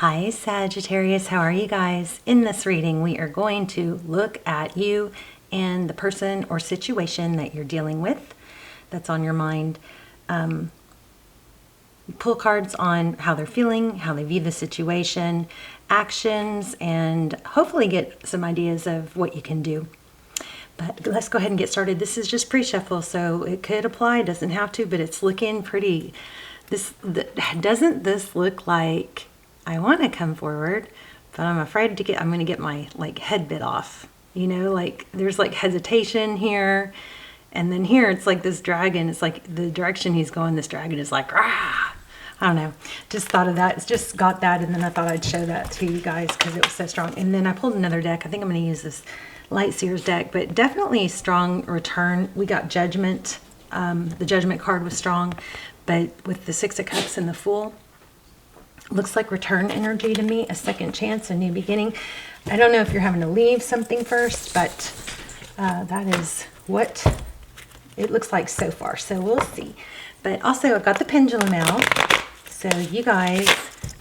Hi Sagittarius, how are you guys? In this reading, we are going to look at you and the person or situation that you're dealing with that's on your mind. Pull cards on how they're feeling, how they view the situation, actions, and hopefully get some ideas of what you can do. But let's go ahead and get started. This is just pre-shuffle, so it could apply, doesn't have to, but it's looking pretty. Doesn't this look like I want to come forward, but I'm afraid I'm going to get my head bit off. You know, like there's like hesitation here. And then here it's like this dragon. It's like the direction he's going, this dragon is like, ah, I don't know. Just thought of that. It's just got that. And then I thought I'd show that to you guys because it was so strong. And then I pulled another deck. I think I'm going to use this Light Seers deck, but definitely strong return. We got Judgment. The Judgment card was strong, but with the Six of Cups and the Fool, looks like return energy to me, a second chance, a new beginning. I don't know if you're having to leave something first, but that is what it looks like so far. So we'll see. But also I've got the pendulum out. So you guys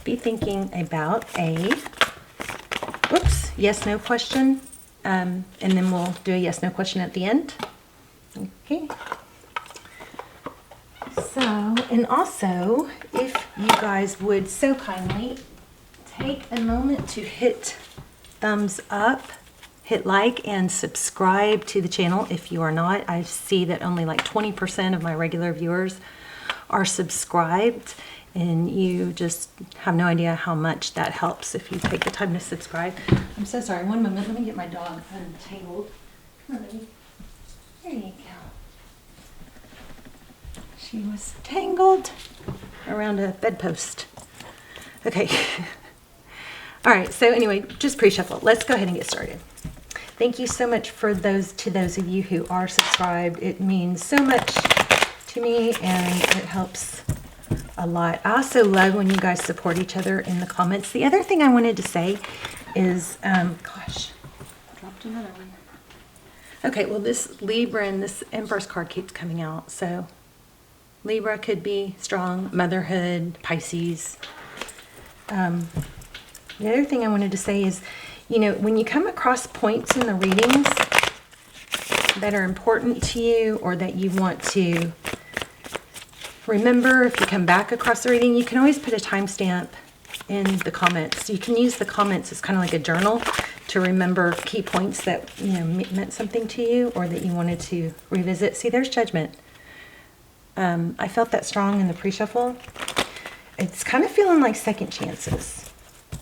be thinking about a, yes, no question. And then we'll do a yes, no question at the end. Okay. So, and also, if you guys would so kindly take a moment to hit thumbs up, hit like, and subscribe to the channel if you are not. I see that only like 20% of my regular viewers are subscribed, and you just have no idea how much that helps if you take the time to subscribe. I'm so sorry. One moment. Let me get my dog untangled. Come on, baby. There you go. She was tangled around a bedpost. Okay. All right. So anyway, just pre-shuffle. Let's go ahead and get started. Thank you so much to those of you who are subscribed. It means so much to me and it helps a lot. I also love when you guys support each other in the comments. The other thing I wanted to say is, gosh, dropped another one. Okay. Well, this Libra and this Empress card keeps coming out. So Libra could be strong, motherhood, Pisces. The other thing I wanted to say is, you know, when you come across points in the readings that are important to you or that you want to remember, if you come back across the reading, you can always put a timestamp in the comments. You can use the comments as kind of like a journal to remember key points that, you know, meant something to you or that you wanted to revisit. See, there's Judgment. I felt that strong in the pre-shuffle. It's kind of feeling like second chances,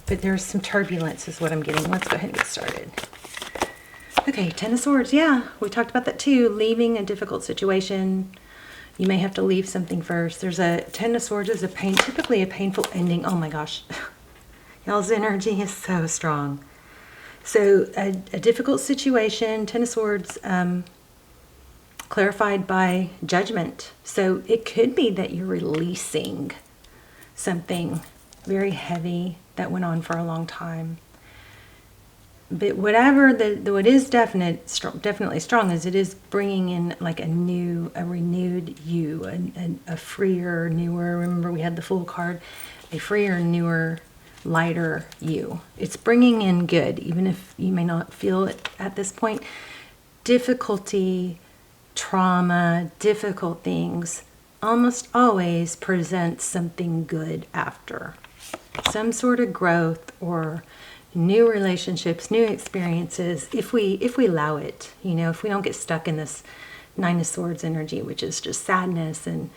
but there's some turbulence is what I'm getting. Let's go ahead and get started. Okay, Ten of Swords. Yeah, we talked about that too. Leaving a difficult situation. You may have to leave something first. There's a Ten of Swords is typically a painful ending. Oh my gosh. Y'all's energy is so strong. So a difficult situation, Ten of Swords, clarified by Judgment. So it could be that you're releasing something very heavy that went on for a long time. But whatever what is definitely strong is it is bringing in like a renewed you, a freer, newer. Remember we had the Fool card, a freer, newer, lighter you. It's bringing in good, even if you may not feel it at this point. Difficulty, trauma, difficult things almost always present something good after. Some sort of growth or new relationships, new experiences, if we allow it, you know, if we don't get stuck in this Nine of Swords energy, which is just sadness and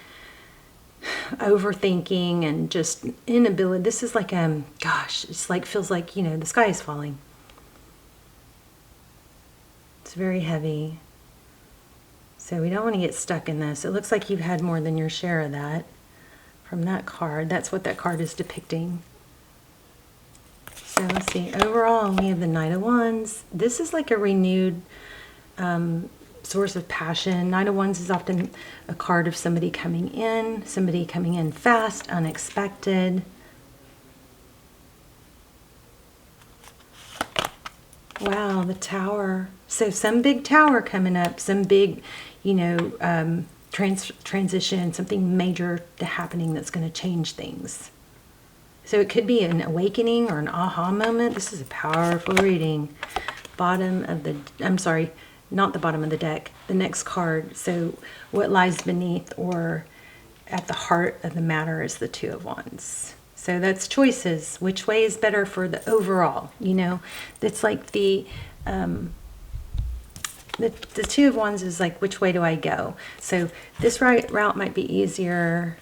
overthinking and just inability. This is like, gosh, it's like, feels like, you know, the sky is falling. It's very heavy. So we don't want to get stuck in this. It looks like you've had more than your share of that from that card. That's what that card is depicting. So let's see. Overall, we have the Knight of Wands. This is like a renewed source of passion. Knight of Wands is often a card of somebody coming in fast, unexpected. Wow, the Tower. So some big tower coming up, some big, you know, transition, something major happening that's going to change things. So it could be an awakening or an aha moment. This is a powerful reading. Bottom of the, I'm sorry, not the bottom of the deck, the next card. So what lies beneath or at the heart of the matter is the Two of Wands. So that's choices. Which way is better for the overall? You know, it's like the Two of Wands is like, which way do I go? So this route might be easier.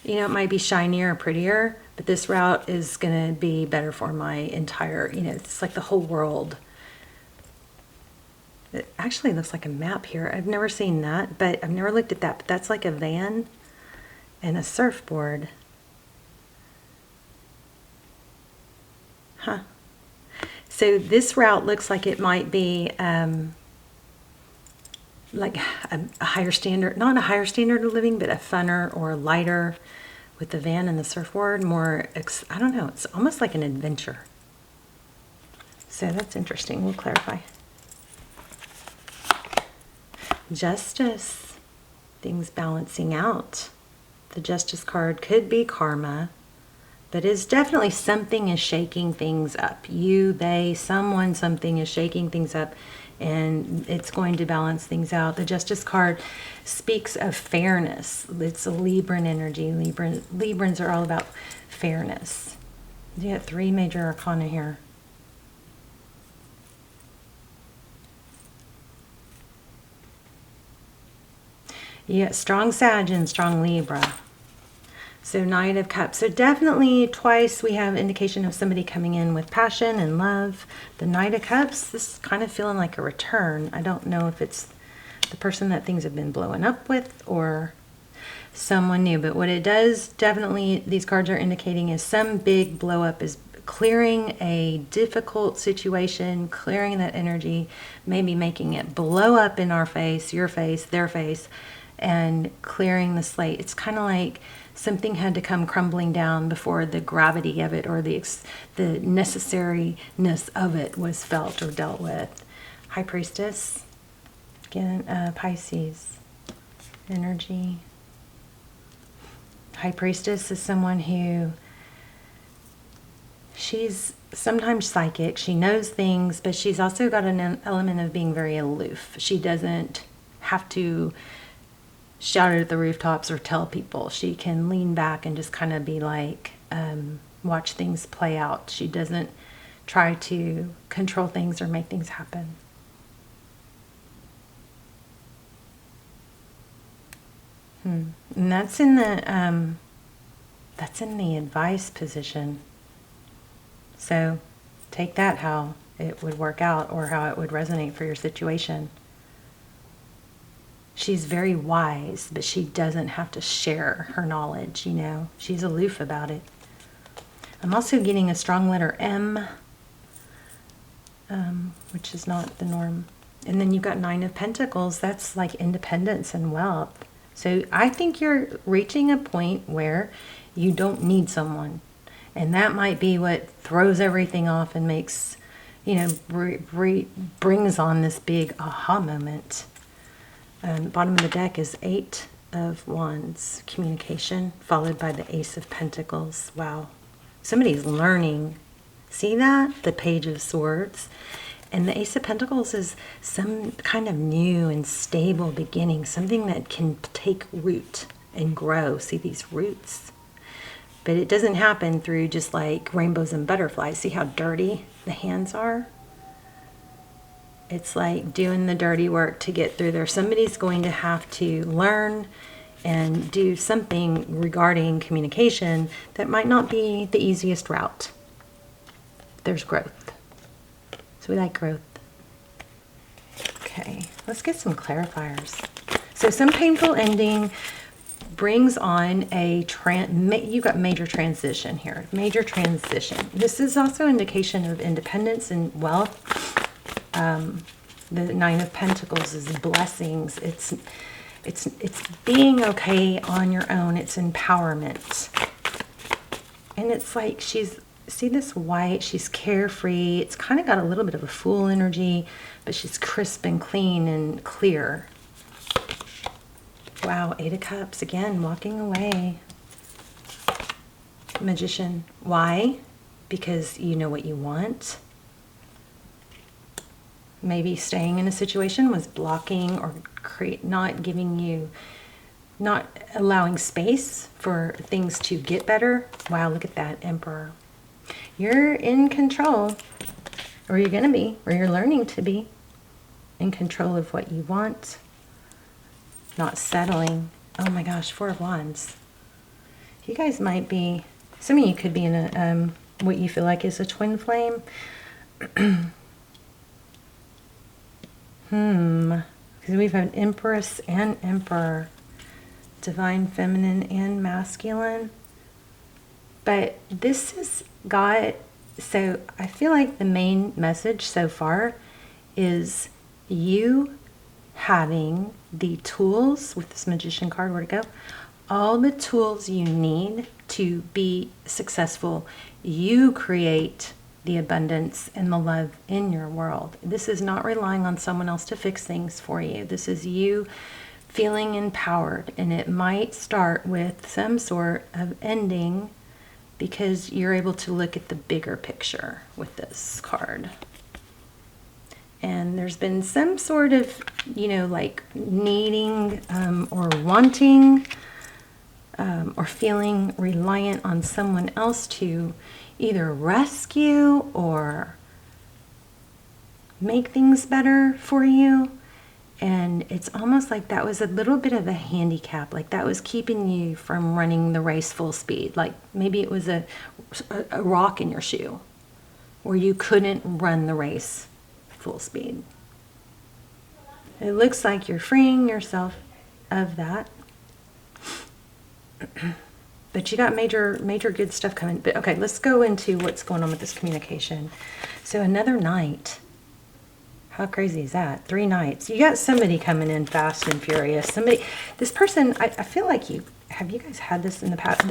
You know, it might be shinier or prettier, but this route is going to be better for my entire, you know, it's like the whole world. It actually looks like a map here. I've never seen that, but I've never looked at that. But that's like a van and a surfboard. Huh. So this route looks like it might be like a higher standard, not a higher standard of living, but a funner or lighter with the van and the surfboard. More, I don't know, it's almost like an adventure. So that's interesting. We'll clarify. Justice, things balancing out. The Justice card could be karma, but it's definitely something is shaking things up. You, they, someone, something is shaking things up, and it's going to balance things out. The Justice card speaks of fairness. It's a Libran energy. Librans are all about fairness. You got 3 major arcana here. You got strong Sag and strong Libra. So Knight of Cups. So definitely twice we have indication of somebody coming in with passion and love. The Knight of Cups, this is kind of feeling like a return. I don't know if it's the person that things have been blowing up with or someone new. But what it does, definitely these cards are indicating is some big blow up is clearing a difficult situation, clearing that energy, maybe making it blow up in our face, your face, their face, and clearing the slate. It's kind of like something had to come crumbling down before the gravity of it or the necessariness of it was felt or dealt with. High Priestess, again, Pisces energy. High Priestess is someone who, she's sometimes psychic. She knows things, but she's also got an element of being very aloof. She doesn't have to shout it at the rooftops or tell people. She can lean back and just kind of be like, watch things play out. She doesn't try to control things or make things happen. And that's in the advice position. So take that how it would work out or how it would resonate for your situation. She's very wise, but she doesn't have to share her knowledge, you know. She's aloof about it. I'm also getting a strong letter M, which is not the norm. And then you've got 9 of Pentacles. That's like independence and wealth. So I think you're reaching a point where you don't need someone. And that might be what throws everything off and makes, you know, brings on this big aha moment. Bottom of the deck is 8 of Wands, communication, followed by the Ace of Pentacles. Wow. Somebody's learning. See that? The Page of Swords. And the Ace of Pentacles is some kind of new and stable beginning, something that can take root and grow. See these roots? But it doesn't happen through just like rainbows and butterflies. See how dirty the hands are? It's like doing the dirty work to get through there. Somebody's going to have to learn and do something regarding communication that might not be the easiest route. There's growth. So we like growth. Okay, let's get some clarifiers. So some painful ending brings on a, you got major transition here. Major transition. This is also indication of independence and wealth. The 9 of Pentacles is blessings. It's being okay on your own. It's empowerment. And it's like she's, see this white, she's carefree. It's kind of got a little bit of a fool energy, but she's crisp and clean and clear. Wow, 8 of Cups, again, walking away. Magician. Why? Because you know what you want. Maybe staying in a situation was blocking or not giving you, not allowing space for things to get better. Wow, look at that, Emperor. You're in control, or you're going to be, or you're learning to be in control of what you want, not settling. Oh my gosh, Four of Wands. You guys might be, some of you could be in a what you feel like is a twin flame. Because we've had Empress and Emperor, divine feminine and masculine. But this is got, so I feel like the main message so far is you having the tools, with this Magician card, where to go, all the tools you need to be successful. You create the abundance and the love in your world. This is not relying on someone else to fix things for you. This is you feeling empowered, and it might start with some sort of ending because you're able to look at the bigger picture with this card. And there's been some sort of, you know, like needing or wanting or feeling reliant on someone else to either rescue or make things better for you. And it's almost like that was a little bit of a handicap, like that was keeping you from running the race full speed. Like maybe it was a rock in your shoe where you couldn't run the race full speed. It looks like you're freeing yourself of that. But you got major good stuff coming. But okay, let's go into what's going on with this communication. So another night. How crazy is that? 3 nights. You got somebody coming in fast and furious. Somebody, this person, I feel like have you guys had this in the past?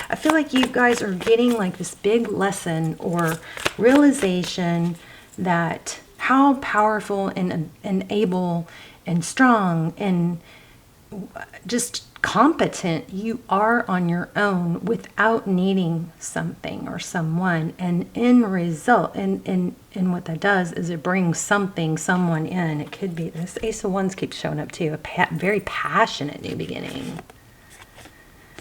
I feel like you guys are getting like this big lesson or realization that how powerful and able and strong and just competent you are on your own without needing something or someone. And in result, and what that does is it brings someone in. It could be this Ace of Wands keeps showing up too, a very passionate new beginning.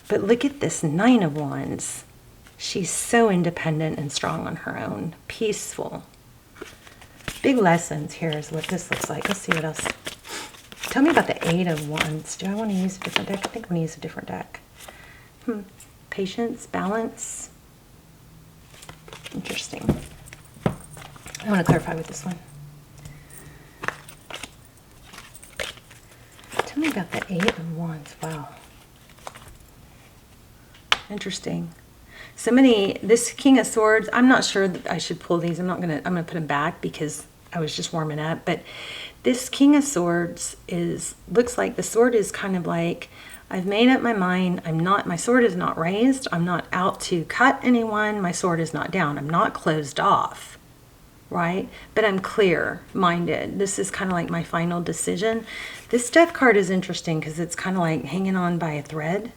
But look at this Nine of Wands. She's so independent and strong on her own, peaceful. Big lessons here is what this looks like. Let's see what else. Tell me about the Eight of Wands. Do I want to use a different deck? I think I'm going to use a different deck. Patience, balance. Interesting. I want to clarify with this one. Tell me about the Eight of Wands. Wow. Interesting. Somebody, this King of Swords, I'm not sure that I should pull these. I'm gonna put them back because I was just warming up. But this King of Swords looks like the sword is kind of like, I've made up my mind. My sword is not raised. I'm not out to cut anyone. My sword is not down. I'm not closed off, right? But I'm clear-minded. This is kind of like my final decision. This Death card is interesting because it's kind of like hanging on by a thread.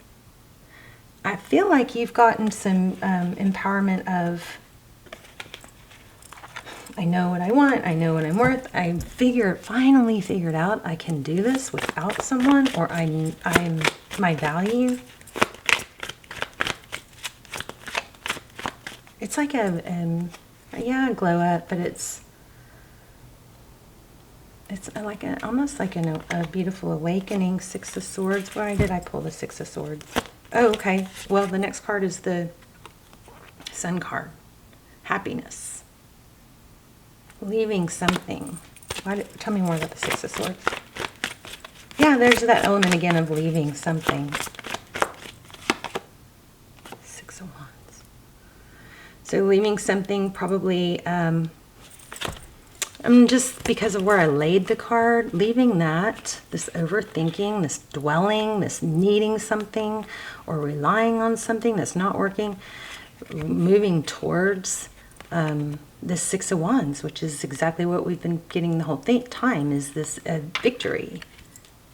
I feel like you've gotten some empowerment of, I know what I want, I know what I'm worth, I finally figured out I can do this without someone, or I'm my value. It's like a glow up, but it's like almost like a beautiful awakening. Six of Swords. Why did I pull the Six of Swords? Oh, okay. Well, the next card is the Sun card. Happiness. Leaving something. Tell me more about the Six of Swords. Yeah, there's that element again of leaving something. Six of Wands. So leaving something probably, just because of where I laid the card, leaving that, this overthinking, this dwelling, this needing something or relying on something that's not working, moving towards this Six of Wands, which is exactly what we've been getting the whole time, is this victory,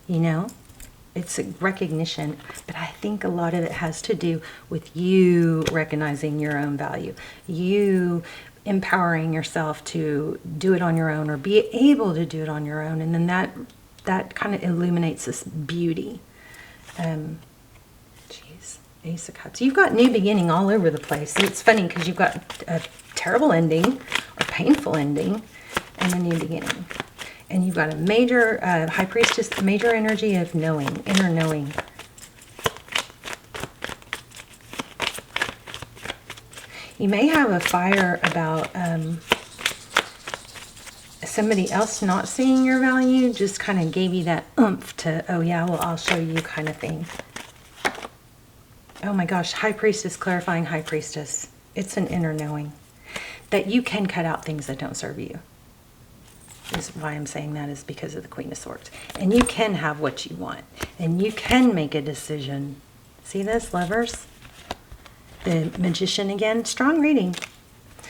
you know? It's a recognition, but I think a lot of it has to do with you recognizing your own value, you empowering yourself to do it on your own or be able to do it on your own. And then that kind of illuminates this beauty. Ace of Cups. You've got new beginning all over the place. So it's funny because you've got a terrible ending or painful ending and a new beginning. And you've got a major High Priestess, major energy of knowing, inner knowing. You may have a fire about somebody else not seeing your value, just kind of gave you that oomph to, oh yeah, well, I'll show you kind of thing. Oh my gosh, High Priestess, clarifying High Priestess. It's an inner knowing that you can cut out things that don't serve you. Is why I'm saying that is because of the Queen of Swords. And you can have what you want. And you can make a decision. See this, Lovers? The Magician again. Strong reading.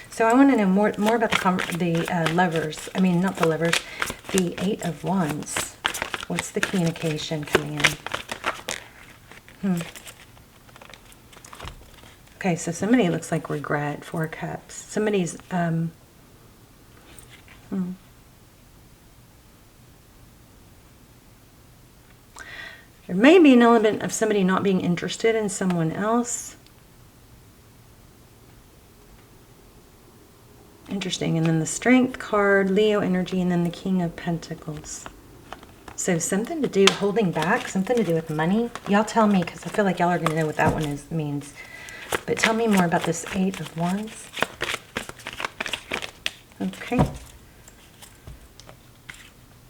So I want to know more about the Lovers. I mean, not the Lovers. The Eight of Wands. What's the communication coming in? Okay, so somebody looks like regret, Four of Cups. Somebody's, there may be an element of somebody not being interested in someone else. Interesting. And then the Strength card, Leo energy, and then the King of Pentacles. So something to do, holding back, something to do with money. Y'all tell me, because I feel like y'all are going to know what that one means. But tell me more about this Eight of Wands. Okay.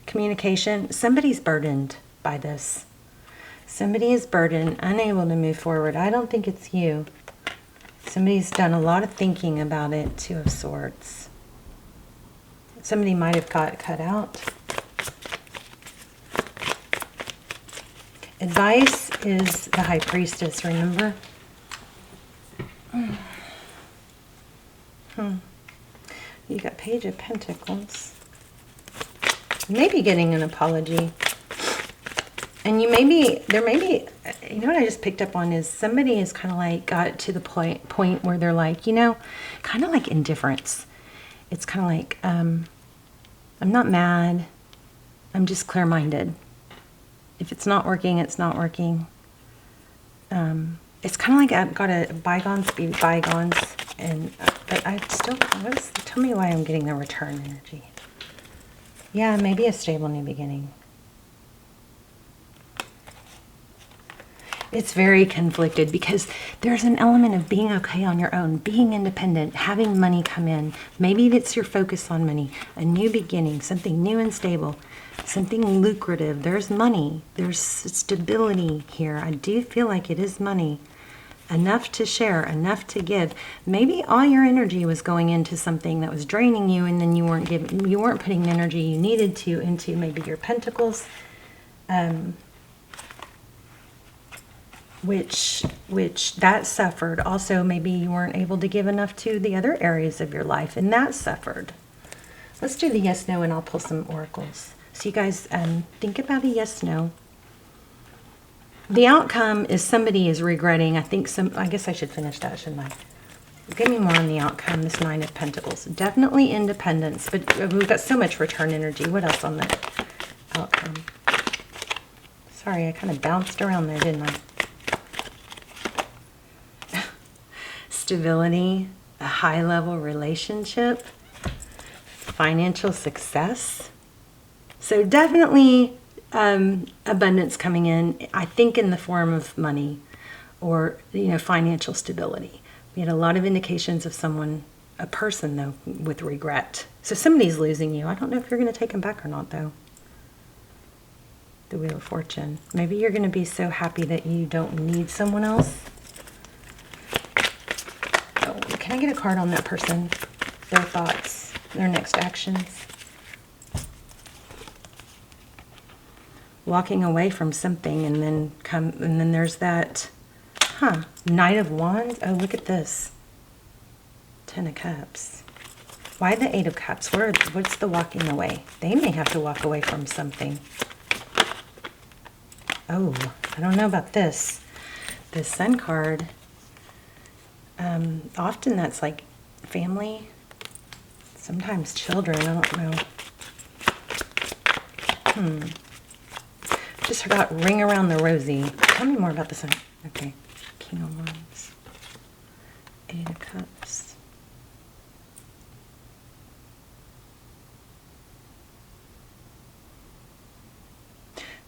Communication. Somebody's burdened by this. Somebody is burdened, unable to move forward. I don't think it's you. Somebody's done a lot of thinking about it. Two of Swords. Somebody might have got cut out. Advice is the High Priestess, remember? You got Page of Pentacles. You may be getting an apology. And you may be, there may be, you know what I just picked up on is somebody is kind of like got to the point where they're like, you know, kind of like indifference. It's kind of like, I'm not mad. I'm just clear-minded. If it's not working, it's not working. It's kind of like I've got to bygones be bygones, but I still, tell me why I'm getting the return energy. Yeah, maybe a stable new beginning. It's very conflicted because there's an element of being okay on your own, being independent, having money come in. Maybe it's your focus on money, a new beginning, something new and stable, something lucrative. There's money, there's stability here. I do feel like it is money. Enough to share, enough to give. Maybe all your energy was going into something that was draining you, and then you weren't putting the energy you needed to into maybe your pentacles. Which that suffered. Also, maybe you weren't able to give enough to the other areas of your life, and that suffered. Let's do the yes, no, and I'll pull some oracles. So you guys think about a yes, no. The outcome is somebody is regretting. I guess I should finish that, shouldn't I? Give me more on the outcome, this Nine of Pentacles. Definitely independence, but we've got so much return energy. What else on the outcome? Sorry, I kind of bounced around there, didn't I? Stability, a high-level relationship, financial success. So definitely abundance coming in, I think in the form of money or, you know, financial stability. We had a lot of indications of someone, a person though, with regret. So somebody's losing you. I don't know if you're going to take them back or not though. The Wheel of Fortune. Maybe you're going to be so happy that you don't need someone else. Oh, can I get a card on that person? Their thoughts, their next actions. Walking away from something, and then there's that, Knight of Wands. Oh, look at this. Ten of Cups. Why the Eight of Cups? What's the walking away? They may have to walk away from something. Oh, I don't know about this. The Sun card. Often that's like family, sometimes children, I don't know. Just forgot Ring Around the Rosie. Tell me more about the Sun. Okay, King of Wands, Eight of Cups.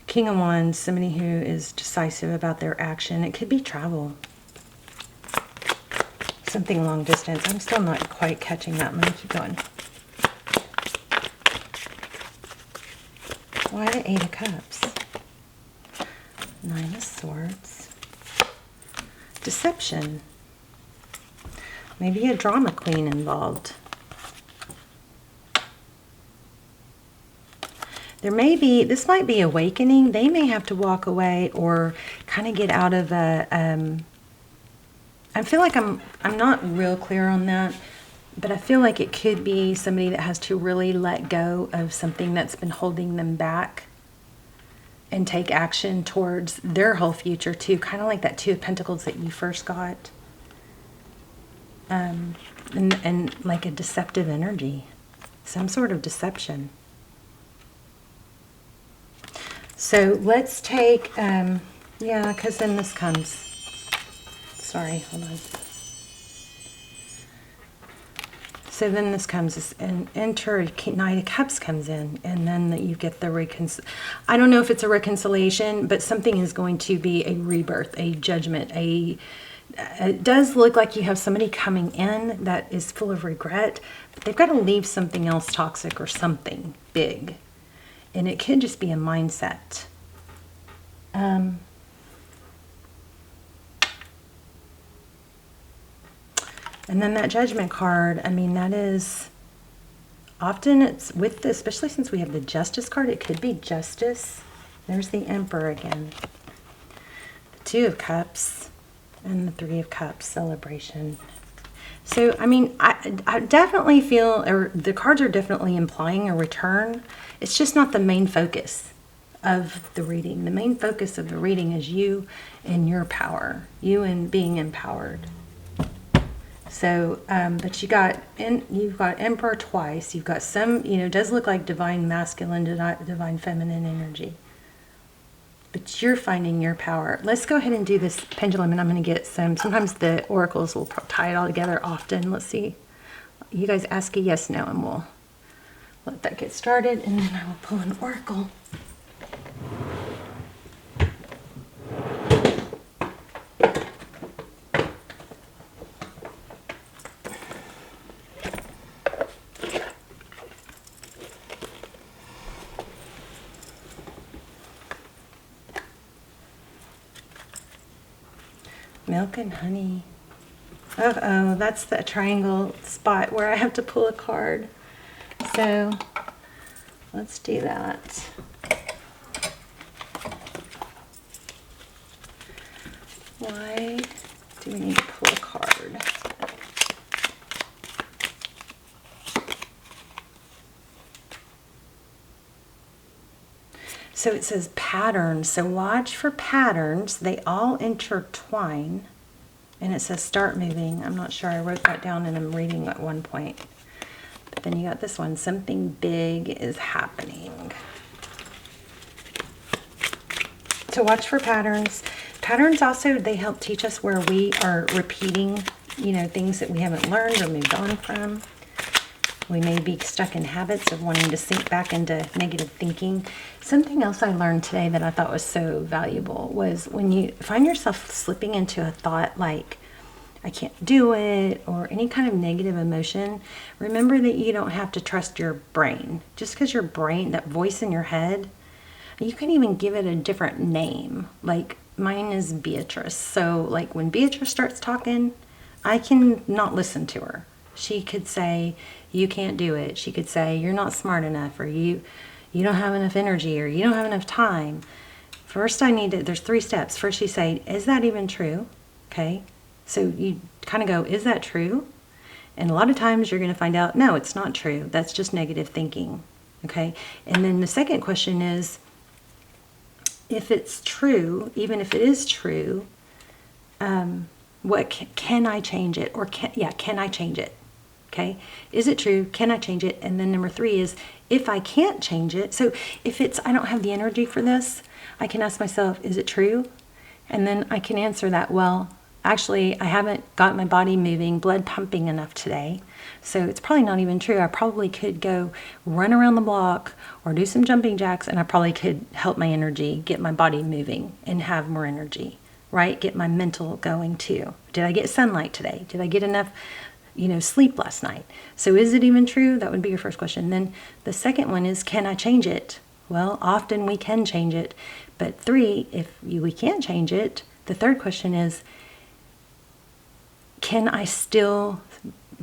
King of Wands, somebody who is decisive about their action. It could be travel. Something long distance. I'm still not quite catching that. I'm going to keep going. Why the Eight of Cups? Nine of Swords. Deception. Maybe a drama queen involved. There may be, this might be awakening. They may have to walk away or kind of get out of a, I feel like I'm not real clear on that, but I feel like it could be somebody that has to really let go of something that's been holding them back and take action towards their whole future too, kind of like that Two of Pentacles that you first got. And like a deceptive energy, some sort of deception. So let's take, yeah, because then this comes, sorry, hold on. So then this comes, and enter, Knight of Cups comes in, and then you get the I don't know if it's a reconciliation, but something is going to be a rebirth, a judgment, it does look like you have somebody coming in that is full of regret, but they've got to leave something else toxic or something big. And it could just be a mindset. And then that Judgment card, I mean, that is often it's with the, especially since we have the Justice card, it could be justice. There's the Emperor again. The Two of Cups and the Three of Cups, celebration. So, I mean, I definitely feel, or the cards are definitely implying a return. It's just not the main focus of the reading. The main focus of the reading is you and your power, you and being empowered. So, but you've got Emperor twice. You've got some, it does look like divine masculine, divine feminine energy. But you're finding your power. Let's go ahead and do this pendulum, and I'm going to get sometimes the oracles will tie it all together often. Let's see. You guys ask a yes, no, and we'll let that get started, and then I will pull an oracle. Milk and honey. Oh, that's the triangle spot where I have to pull a card. So let's do that. Why do we need to pull a card? So it says patterns. So watch for patterns. They all intertwine. And it says start moving. I'm not sure. I wrote that down and I'm reading at one point. But then you got this one. Something big is happening. So watch for patterns. Patterns also, they help teach us where we are repeating, things that we haven't learned or moved on from. We may be stuck in habits of wanting to sink back into negative thinking. Something else I learned today that I thought was so valuable was when you find yourself slipping into a thought like, I can't do it, or any kind of negative emotion, remember that you don't have to trust your brain. Just because your brain, that voice in your head, you can even give it a different name. Like mine is Beatrice. So like when Beatrice starts talking, I can not listen to her. She could say, you can't do it. She could say, you're not smart enough, or you don't have enough energy, or you don't have enough time. First, there's 3 steps. First, you say, is that even true? Okay. So you kind of go, is that true? And a lot of times you're going to find out, no, it's not true. That's just negative thinking. Okay. And then the second question is, if it's true, even if it is true, what can I change it? Or can I change it? Okay, is it true? Can I change it? And then number 3 is, if I can't change it, so if it's, I don't have the energy for this, I can ask myself, is it true? And then I can answer that, well, actually, I haven't got my body moving, blood pumping enough today, so it's probably not even true. I probably could go run around the block or do some jumping jacks, and I probably could help my energy, get my body moving and have more energy, right? Get my mental going too. Did I get sunlight today? Did I get enough sleep last night? So is it even true? That would be your first question. Then the second one is, can I change it? Well, often we can change it. But 3, if we can't change it, the third question is, can I still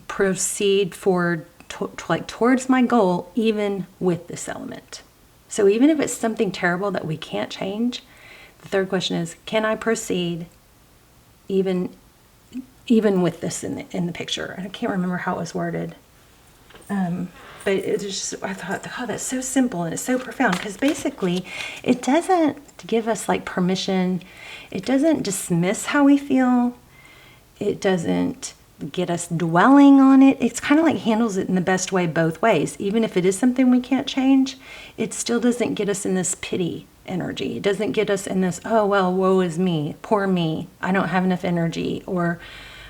proceed forward towards my goal even with this element? So even if it's something terrible that we can't change, the third question is, can I proceed even with this in the picture? And I can't remember how it was worded. But it's just, I thought, oh, that's so simple and it's so profound, because basically it doesn't give us like permission. It doesn't dismiss how we feel. It doesn't get us dwelling on it. It's kind of like handles it in the best way both ways. Even if it is something we can't change, it still doesn't get us in this pity energy. It doesn't get us in this, oh, well, woe is me, poor me, I don't have enough energy, or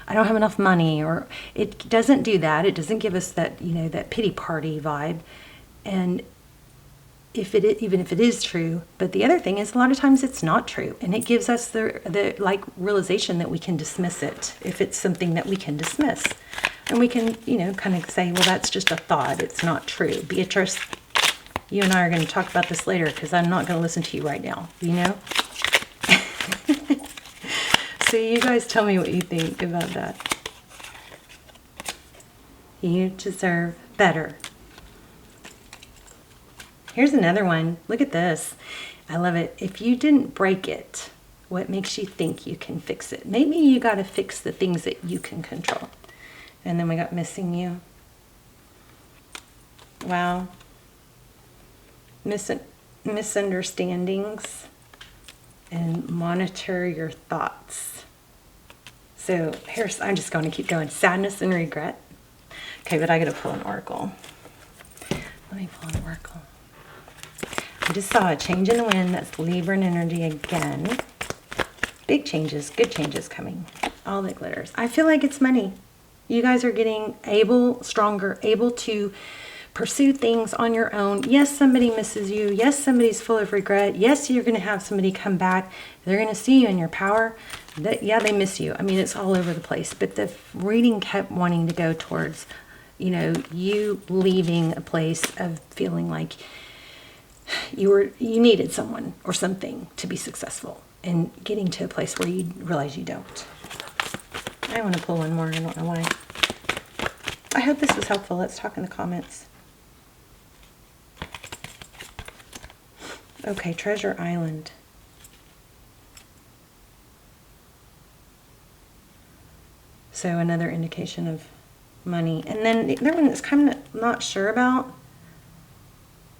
I don't have enough money, or it doesn't do that. It doesn't give us that, that pity party vibe. And even if it is true, but the other thing is, a lot of times it's not true, and it gives us the like realization that we can dismiss it if it's something that we can dismiss, and we can kind of say, well, that's just a thought, it's not true. Beatrice, you and I are going to talk about this later, because I'm not going to listen to you right now, So you guys tell me what you think about that. You deserve better. Here's another one. Look at this. I love it. If you didn't break it, what makes you think you can fix it? Maybe you got to fix the things that you can control. And then we got missing you. Wow. Misunderstandings. And monitor your thoughts. So I'm just going to keep going. Sadness and regret. Okay, but I got to pull an oracle. Let me pull an oracle. I just saw a change in the wind. That's Libran energy again. Big changes, good changes coming. All that glitters. I feel like it's money. You guys are getting stronger, able to pursue things on your own. Yes, somebody misses you. Yes, somebody's full of regret. Yes, you're going to have somebody come back. They're going to see you in your power. Yeah, they miss you. I mean, it's all over the place. But the reading kept wanting to go towards, you leaving a place of feeling like you needed someone or something to be successful, and getting to a place where you realize you don't. I want to pull one more. I don't know why. I hope this was helpful. Let's talk in the comments. Okay, Treasure Island. So another indication of money. And then the other one that's kind of not sure about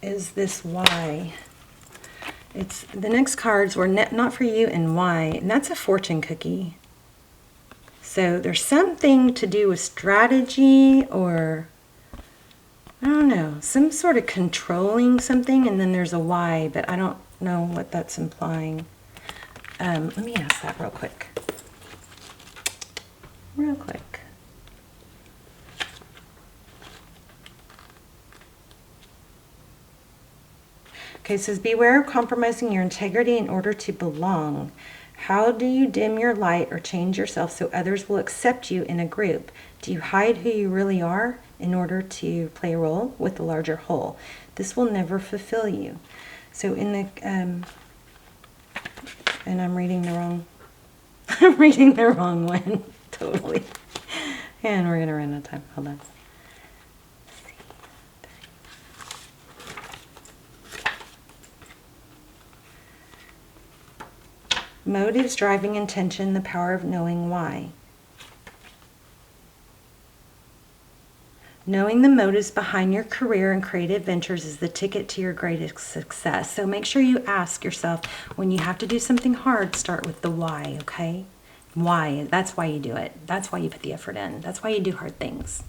is this why. It's the next cards were not for you and why, and that's a fortune cookie. So there's something to do with strategy, or I don't know, some sort of controlling something, and then there's a why, but I don't know what that's implying. Let me ask that real quick. Real quick. Okay, it says, beware of compromising your integrity in order to belong. How do you dim your light or change yourself so others will accept you in a group? Do you hide who you really are in order to play a role with the larger whole? This will never fulfill you. So in the, and I'm reading the wrong, I'm reading the wrong one, totally. And we're going to run out of time. Hold on. Motives, driving intention, the power of knowing why. Knowing the motives behind your career and creative ventures is the ticket to your greatest success. So make sure you ask yourself, when you have to do something hard, start with the why, okay? Why? That's why you do it. That's why you put the effort in. That's why you do hard things.